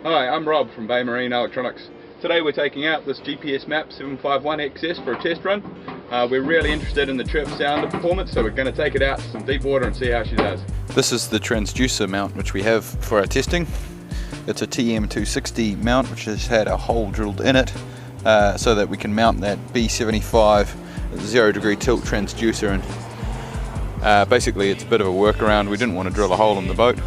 Hi, I'm Rob from Bay Marine Electronics. Today we're taking out this GPSMAP 751XS for a test run. We're really interested in the chirp sound and performance, so we're going to take it out to some deep water and see how she does. This is the transducer mount which we have for our testing. It's a TM260 mount which has had a hole drilled in it so that we can mount that B75 0° tilt transducer, and basically it's a bit of a workaround. We didn't want to drill a hole in the boat,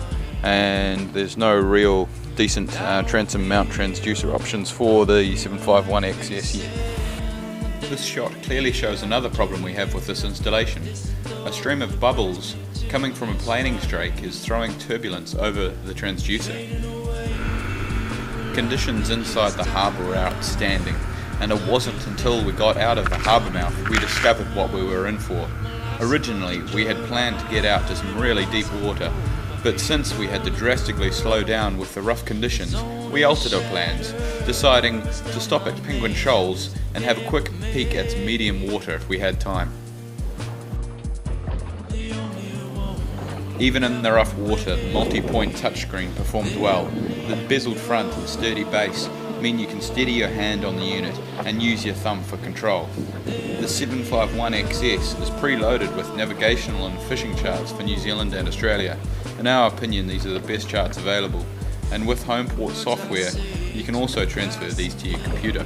and there's no real decent transom mount transducer options for the 751XS yet. This shot clearly shows another problem we have with this installation. A stream of bubbles coming from a planing strake is throwing turbulence over the transducer. Conditions inside the harbour were outstanding, and it wasn't until we got out of the harbour mouth we discovered what we were in for. Originally we had planned to get out to some really deep water, but since we had to drastically slow down with the rough conditions, we altered our plans, deciding to stop at Penguin Shoals and have a quick peek at some medium water if we had time. Even in the rough water, the multi-point touchscreen performed well. The bezeled front and sturdy base mean you can steady your hand on the unit and use your thumb for control. The 751XS is preloaded with navigational and fishing charts for New Zealand and Australia. In our opinion, these are the best charts available, and with HomePort software you can also transfer these to your computer.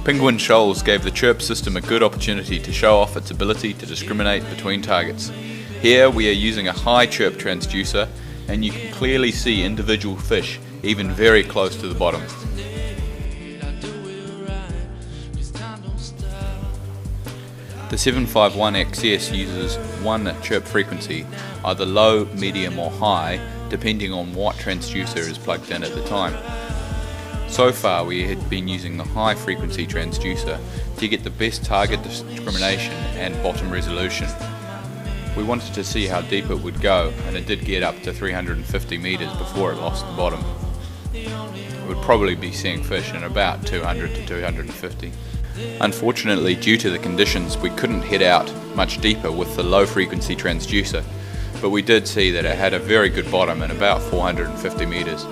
Penguin Shoals gave the chirp system a good opportunity to show off its ability to discriminate between targets. Here we are using a high chirp transducer, and you can clearly see individual fish even very close to the bottom. The 751XS uses one chirp frequency, either low, medium or high, depending on what transducer is plugged in at the time. So far we had been using the high frequency transducer to get the best target discrimination and bottom resolution. We wanted to see how deep it would go, and it did get up to 350 meters before it lost the bottom. We would probably be seeing fish in about 200 to 250. Unfortunately, due to the conditions, we couldn't head out much deeper with the low frequency transducer, but we did see that it had a very good bottom in about 450 meters.